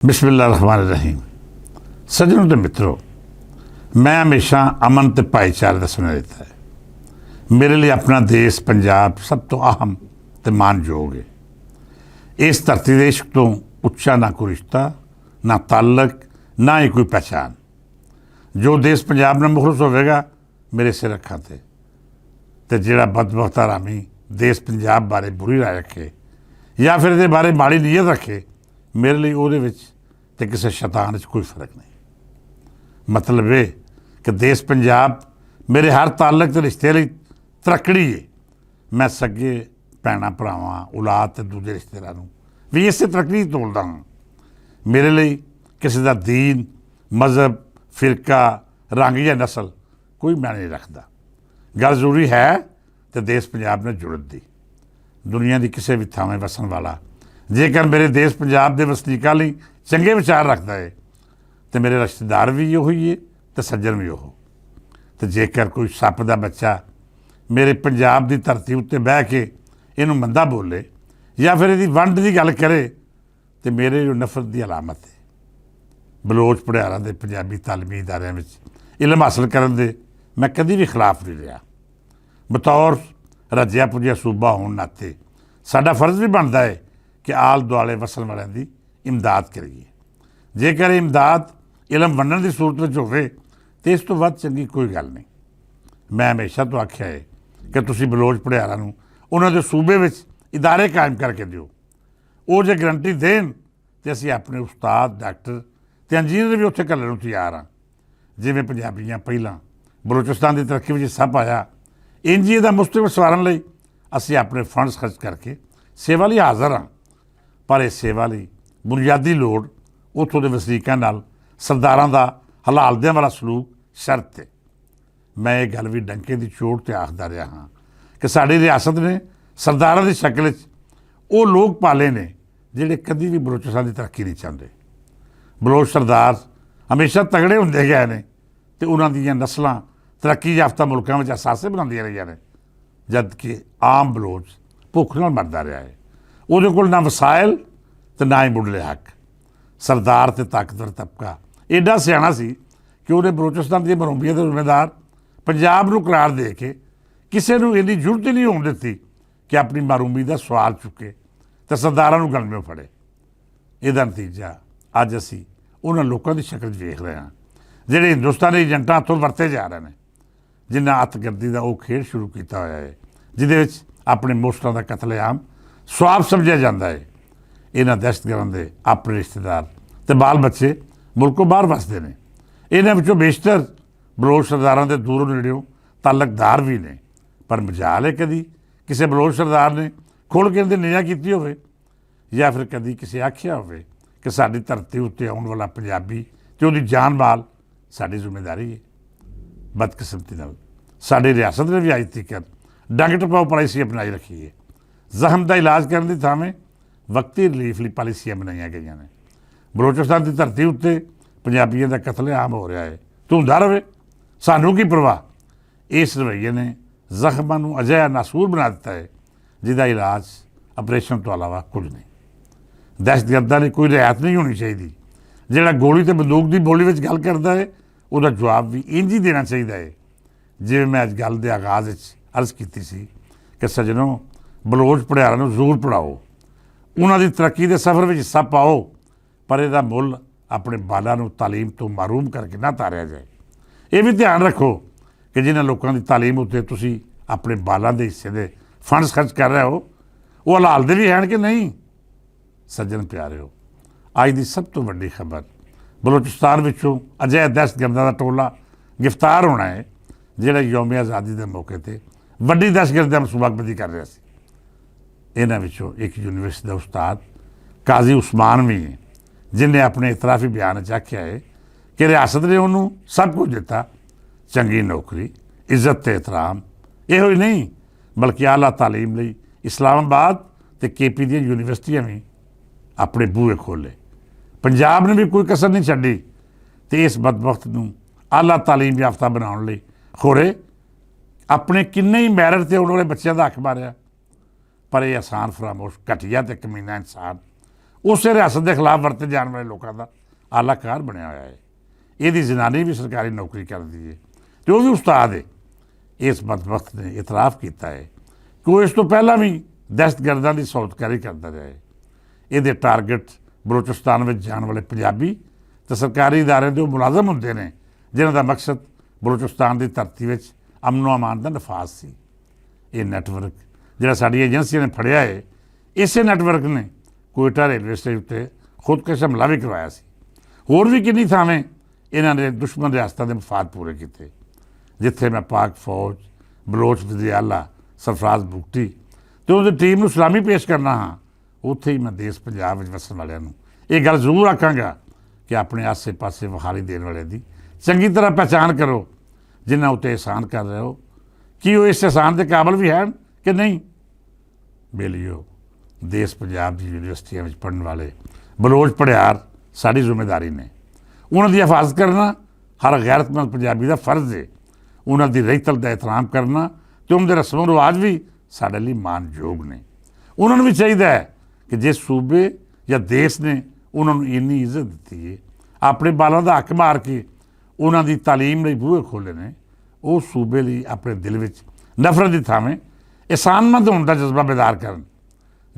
बिस्मिल्लाहिर्रहमानिर्रहीम। सज्जनों ते मित्रों, मैं हमेशा अमन ते भाईचारे का सुना देता है। मेरे लिए अपना देश पंजाब सब तो अहम ते मानयोग है। इस धरती के इश्क तो उच्चा ना कोई रिश्ता, ना ताल्लक, ना ही कोई पहचान। जो देश पंजाब में मुखलस होगा मेरे सिर अखा ते जिहड़ा बदबख्त हरामी देश पंजाब बारे बुरी राय रखे या फिर ये बारे माड़ी नीयत रखे, मेरे लिए ਉਹਦੇ ਵਿੱਚ ਤੇ ਕਿਸੇ शैतान च कोई फर्क नहीं। मतलब ये कि देश पंजाब मेरे हर ताल्लक ते रिश्ते लिए तरक्कड़ी है। मैं सगे भैन भरावां औलाद ते दूजे रिश्तेदारों भी इसे तरक्कड़ी तोलदा हाँ। मेरे लिए किसी का दीन, मजहब, फिरका, रंग या नस्ल कोई मैं नहीं रखता। गल जरूरी है तो देश पंजाब ने जुड़त दी। दुनिया की किसी भी थावें वसन वाला जेकर मेरे देश पंजाब के वसनीकों लिए चंगे विचार रखता है तो मेरे रिश्तेदार भी यो ही है तो सज्जन भी वो। तो जेकर कोई सप का बच्चा मेरे पंजाब की धरती उत्ते बह के इनू मंदा बोले या फिर यदि वंड की गल करे तो मेरे जो नफरत की अलामत है। बलोच भड़ियारां दे पंजाबी तालीमी इदारियां विच इलम हासिल करन दे मैं कभी भी खिलाफ नहीं रहा। बतौर रजिया पुजिया सूबा होने नाते साडा फर्ज भी बनता है कि आल दुआले वसन वालों की इमदाद करिए। जेकर इमदाद इलम वंडण की सूरत में होवे तो इस तो वध चंगी कोई गल नहीं। मैं हमेशा तो आख्या है कि तुसीं बलोच भड़ियारां नूं उन्हां दे सूबे विच इदारे कायम करके दिओ। वो जे गारंटी देन तो असीं अपने उस्ताद, डॉक्टर ते इंजीनियर भी उत्थे घल्लण नूं तैयार हाँ। जिवें पंजाबियां पहिलां बलोचिस्तान की तरक्की में हिस्सा पाया, इंज ही इहदा मुस्तकबिल सवारन लई असीं अपने फंड्स खर्च करके सेवा लई हाज़र हाँ। पर इस सेवा लई बुनियादी लोड़ उत्थों के वसनीकों नाल सरदारां दा हलालदियां वाला सलूक शर्त है। मैं ये गल भी डंके की चोट ते आखदा रहा हाँ कि साडी रियासत ने सरदारां की शक्ल वो लोग पाले ने जिहड़े कदी भी बलोचिस्तान की तरक्की नहीं चाहते। बलोच सरदार हमेशा तगड़े होंदे गए ने ते उन्हां दीयां नस्लां तरक्की याफ्ता मुल्कां विच असासे बनांदियां रहियां ने, जबकि आम बलोच भुख नाल मरदा रहा है। ਉਹਦੇ ਕੋਲ ना वसायल तो ना ही मुढ़ले हक। सरदार तो ताकतवर तबका एडा सियाणा सी कि उन्हें बलोचिस्तान दी मरूबियत के जिम्मेदार पंजाब नूं करार दे के किसी नूं इन्नी जरूरत ही नहीं होण दित्ती कि अपनी मरूबी का सवाल चुके तो सरदारां नूं गलमे फड़े। इहदा नतीजा अज असीं उन्हां लोकां दी शक्ल वेख रहे हैं जिहड़े हिंदुस्तानी एजेंटां हत्थों वरते जा रहे हैं, जिन्हां अतगर्दी का वो खेड शुरू किया होया है जिहदे विच अपने मुस्लिमां दा कतलेआम स्वाब समझा जाता है। इन्हां दहशतगर्दां दे अपने रिश्तेदार ते बाल बच्चे मुल्कों बाहर वसते हैं। इन्हां विचों बेशतर बलोच सरदारां दे दूरों नेड़ियों ताल्लकदार भी ने, पर मजाल है कदी किसी बलोच सरदार ने खुल के इनकी निगाह की होवे या फिर कदी किसी आख्या होवे कि साडी धरती उत्ते आउण वाला पंजाबी ते उहदी जान माल साडी जिम्मेदारी है। बदकिस्मती नाल साडी रियासत ने भी अज तक डंग टपाओ पॉलिसी अपनाई रखी है। जख्म का इलाज करने की थावें वक्ती रिलीफ लिए पॉलिसियां बनाई गई ने। बलोचिस्तान की धरती उत्ते पंजाबियों का कतलेआम हो रहा है तो हुंदा रहे, सानू की परवाह। इस रवैये ने जख्मां नूं अजिहा नासूर बना दिता है जिसका इलाज ऑपरेशन तो अलावा कुछ नहीं। दहशतगर्दां की कोई रियायत नहीं होनी चाहिए। जिहड़ा गोली ते बंदूक की बोली में गल करता है उसका जवाब भी इंज ही देना चाहिए है। जिवें मैं अज गल के आगाज़ अर्ज़ की सी कि सज्जनों, बलोच भड़ियारां नूं जरूर पढ़ाओ, उन्हां दी तरक्की के सफ़र में हिस्सा पाओ, पर इहदा मुल अपने बालां नूं तालीम तो महरूम करके ना तारिया जाए। ये भी ध्यान रखो कि जिन्हां लोकां दी तालीम उत्ते तुसीं अपने बालां दे हिस्से दे फंड्स खर्च कर रहे हो वो हलाल दे भी हैं कि नहीं। सज्जन प्यारिओ, अज की सब तो वड्डी खबर बलोचिस्तान विचों अजिहा दहशतगर्दां दा टोला गिरफ्तार होना है जिहड़ा यौम आज़ादी के मौके पर वड्डी दहशतगर्दी मनसूबाबंदी कर रहा सी। इन्हां विचों एक यूनीवर्सिटी का उस्ताद काजी उस्मान भी है जिन्हें अपने इतराफी बयान च आख्या है कि रियासत ने उन्होंने सब कुछ दिता, चंगी नौकरी, इज्जत ते एहतराम, इहो ही नहीं बल्कि आला तालीम लई इस्लामाबाद ते KP दी यूनीवर्सिटियां भी अपने बूहे खोले। पंजाब ने भी कोई कसर नहीं छड्डी तो इस बदबख्त नूं आला तालीम याफ्ता बनाउण लई खोरे अपने किन्ने ही मैरिट ते आउण वाले बच्चों का हक मारिया। पर यह आसान फरामोश घटिया ते कमीना इंसान ਉਸੇ ਰਿਆਸਤ ਦੇ ਖਿਲਾਫ ਵਰਤੇ ਜਾਣ ਵਾਲੇ ਲੋਕਾਂ ਦਾ ਆਲਾਕਾਰ ਬਣਿਆ ਹੋਇਆ ਹੈ। ਇਹਦੀ ਜਨਾਨੀ ਵੀ ਸਰਕਾਰੀ ਨੌਕਰੀ ਕਰਦੀ ਹੈ ਅਤੇ ਉਹ ਵੀ ਉਸਤਾਦ ਹੈ। ਇਸ ਬਦਬਖਤ ਨੇ ਇਤਰਾਫ ਕੀਤਾ ਹੈ ਕਿ ਉਹ ਇਸ ਤੋਂ ਪਹਿਲਾਂ ਵੀ ਦਹਿਸ਼ਤਗਰਦਾਂ ਦੀ ਸੌਦਕਾਰੀ ਕਰਦਾ ਰਿਹਾ ਹੈ। ਇਹਦੇ ਟਾਰਗੇਟ ਬਲੋਚਿਸਤਾਨ ਵਿੱਚ ਜਾਣ ਵਾਲੇ ਪੰਜਾਬੀ ਤੇ ਸਰਕਾਰੀ ਅਦਾਰਿਆਂ ਦੇ ਉਹ ਮੁਲਾਜ਼ਮ ਹੁੰਦੇ ਨੇ ਜਿਨ੍ਹਾਂ ਦਾ ਮਕਸਦ ਬਲੋਚਿਸਤਾਨ ਦੀ ਧਰਤੀ ਵਿੱਚ ਅਮਨੋ ਅਮਾਨ ਦਾ ਨਫਾਜ਼ ਸੀ। ਇਹ ਨੈਟਵਰਕ ਜਿਹੜਾ ਸਾਡੀ ਏਜੰਸੀਆਂ ਨੇ ਫੜਿਆ ਹੈ, ਇਸੇ ਨੈਟਵਰਕ ਨੇ ਕੋਇਟਾ ਰੇਲਵੇ ਸਟੇਸ਼ਨ ਉੱਤੇ ਖੁਦਕੁਸ਼ ਹਮਲਾ ਵੀ ਕਰਵਾਇਆ ਸੀ। ਹੋਰ ਵੀ ਕਿੰਨੀ ਥਾਵੇਂ ਇਹਨਾਂ ਨੇ ਦੁਸ਼ਮਣ ਰਿਆਸਤਾਂ ਦੇ ਮਫਾਦ ਪੂਰੇ ਕੀਤੇ। ਜਿੱਥੇ ਮੈਂ ਪਾਕ ਫੌਜ, ਬਲੋਚ ਵਜ਼ੀਰ-ਏ-ਆਲਾ ਸਰਫਰਾਜ਼ ਬੁਗਟੀ ਅਤੇ ਉਹਦੀ ਟੀਮ ਨੂੰ ਸਲਾਮੀ ਪੇਸ਼ ਕਰਨਾ ਹਾਂ, ਉੱਥੇ ਹੀ ਮੈਂ ਦੇਸ਼ ਪੰਜਾਬ ਵਿੱਚ ਵਸਣ ਵਾਲਿਆਂ ਨੂੰ ਇਹ ਗੱਲ ਜ਼ਰੂਰ ਆਖਾਂਗਾ ਕਿ ਆਪਣੇ ਆਸੇ ਪਾਸੇ ਵਿਖਾਰੀ ਦੇਣ ਵਾਲੇ ਦੀ ਚੰਗੀ ਤਰ੍ਹਾਂ ਪਹਿਚਾਣ ਕਰੋ। ਜਿਨ੍ਹਾਂ ਉੱਤੇ ਅਹਿਸਾਨ ਕਰ ਰਹੇ ਹੋ, ਕੀ ਉਹ ਇਸ ਅਹਿਸਾਨ ਦੇ ਕਾਬਲ ਵੀ ਹਨ ਕਿ ਨਹੀਂ। ਬੇਲੀਓ, ਦੇਸ਼ ਪੰਜਾਬ ਦੀ ਯੂਨੀਵਰਸਿਟੀਆਂ ਵਿੱਚ ਪੜ੍ਹਨ ਵਾਲੇ ਬਲੋਚ ਪੜ੍ਹਿਆਰ ਸਾਡੀ ਜ਼ਿੰਮੇਵਾਰੀ ਨੇ। ਉਹਨਾਂ ਦੀ ਹਿਫਾਜ਼ਤ ਕਰਨਾ ਹਰ ਗੈਰਤਮੰਦ ਪੰਜਾਬੀ ਦਾ ਫਰਜ਼ ਹੈ। ਉਹਨਾਂ ਦੀ ਰਹਿਤਲ ਦਾ ਇਹਤਰਾਮ ਕਰਨਾ ਅਤੇ ਉਹਨਾਂ ਦੇ ਰਸਮ ਰਿਵਾਜ ਵੀ ਸਾਡੇ ਲਈ ਮਾਣਯੋਗ ਨੇ। ਉਹਨਾਂ ਨੂੰ ਵੀ ਚਾਹੀਦਾ ਹੈ ਕਿ ਜੇ ਸੂਬੇ ਜਾਂ ਦੇਸ਼ ਨੇ ਉਹਨਾਂ ਨੂੰ ਇੰਨੀ ਇੱਜ਼ਤ ਦਿੱਤੀ ਹੈ, ਆਪਣੇ ਬਾਲਾਂ ਦਾ ਹੱਕ ਮਾਰ ਕੇ ਉਹਨਾਂ ਦੀ ਤਾਲੀਮ ਲਈ ਬੂਹੇ ਖੋਲ੍ਹੇ ਨੇ, ਉਹ ਸੂਬੇ ਲਈ ਆਪਣੇ ਦਿਲ ਵਿੱਚ ਨਫ਼ਰਤ ਦੀ ਥਾਵੇਂ ਅਹਿਸਾਨਮੰਦ ਹੋਣ ਦਾ ਜਜ਼ਬਾ ਬੇਦਾਰ ਕਰਨ।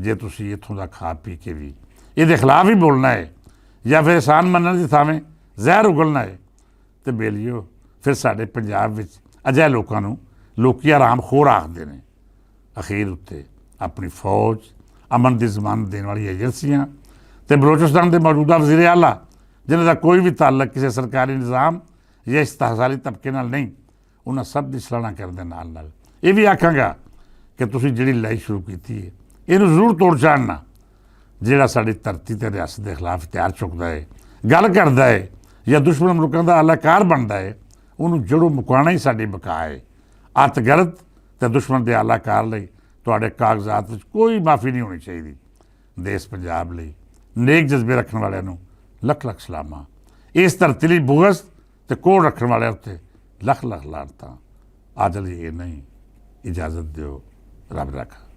ਜੇ ਤੁਸੀਂ ਇੱਥੋਂ ਦਾ ਖਾ ਪੀ ਕੇ ਵੀ ਇਹਦੇ ਖਿਲਾਫ ਹੀ ਬੋਲਣਾ ਹੈ ਜਾਂ ਫਿਰ ਅਹਿਸਾਨ ਮੰਨਣ ਦੀ ਥਾਵੇਂ ਜ਼ਹਿਰ ਉਗਲਣਾ ਹੈ, ਅਤੇ ਬੇਲੀਓ ਫਿਰ ਸਾਡੇ ਪੰਜਾਬ ਵਿੱਚ ਅਜਿਹੇ ਲੋਕਾਂ ਨੂੰ ਲੋਕੀ ਆਰਾਮ ਖੋਰ ਆਖਦੇ ਨੇ। ਅਖੀਰ ਉੱਤੇ ਆਪਣੀ ਫੌਜ, ਅਮਨ ਦੀ ਜ਼ਮਾਨਤ ਦੇਣ ਵਾਲੀ ਏਜੰਸੀਆਂ ਅਤੇ ਬਲੋਚਿਸਤਾਨ ਦੇ ਮੌਜੂਦਾ ਵਜ਼ੀਰ-ਏ-ਆਲਾ ਜਿਨ੍ਹਾਂ ਦਾ ਕੋਈ ਵੀ ਤਾਲੁਕ ਕਿਸੇ ਸਰਕਾਰੀ ਨਿਜ਼ਾਮ ਜਾਂ ਇਸਤਿਹਸਾਰੀ ਤਬਕੇ ਨਾਲ ਨਹੀਂ, ਉਹਨਾਂ ਸਭ ਦੀ ਸਲਾਹਨਾ ਕਰਨ ਦੇ ਨਾਲ ਨਾਲ ਇਹ ਵੀ ਆਖਾਂਗਾ ਕਿ ਤੁਸੀਂ ਜਿਹੜੀ ਲੜਾਈ ਸ਼ੁਰੂ ਕੀਤੀ ਹੈ, ਇਹਨੂੰ ਜ਼ਰੂਰ ਤੋੜ ਛਾੜਨਾ। ਜਿਹੜਾ ਸਾਡੀ ਧਰਤੀ ਅਤੇ ਰਿਆਸਤ ਦੇ ਖਿਲਾਫ ਹਥਿਆਰ ਚੁੱਕਦਾ ਹੈ, ਗੱਲ ਕਰਦਾ ਹੈ ਜਾਂ ਦੁਸ਼ਮਣ ਮੁਲਕਾਂ ਦਾ ਆਲਾਕਾਰ ਬਣਦਾ ਹੈ, ਉਹਨੂੰ ਜੜੋਂ ਮੁਕਾਉਣਾ ਹੀ ਸਾਡੀ ਬਕਾ ਹੈ। ਅੱਤਗਰਦ ਅਤੇ ਦੁਸ਼ਮਣ ਦੇ ਆਲਾਕਾਰ ਲਈ ਤੁਹਾਡੇ ਕਾਗਜ਼ਾਤ ਵਿੱਚ ਕੋਈ ਮਾਫੀ ਨਹੀਂ ਹੋਣੀ ਚਾਹੀਦੀ। ਦੇਸ਼ ਪੰਜਾਬ ਲਈ ਨੇਕ ਜਜ਼ਬੇ ਰੱਖਣ ਵਾਲਿਆਂ ਨੂੰ ਲੱਖ ਲੱਖ ਸਲਾਮਾਂ। ਇਸ ਧਰਤੀ ਲਈ ਬੁਗਜ਼ ਅਤੇ ਕੋੜ ਰੱਖਣ ਵਾਲਿਆਂ ਉੱਤੇ ਲੱਖ ਲੱਖ ਲਾਹਨਤਾਂ। ਅੱਜ ਲਈ ਇਹ ਨਹੀਂ, ਇਜਾਜ਼ਤ ਦਿਓ। ਰੱਬ ਰਾਖਾ।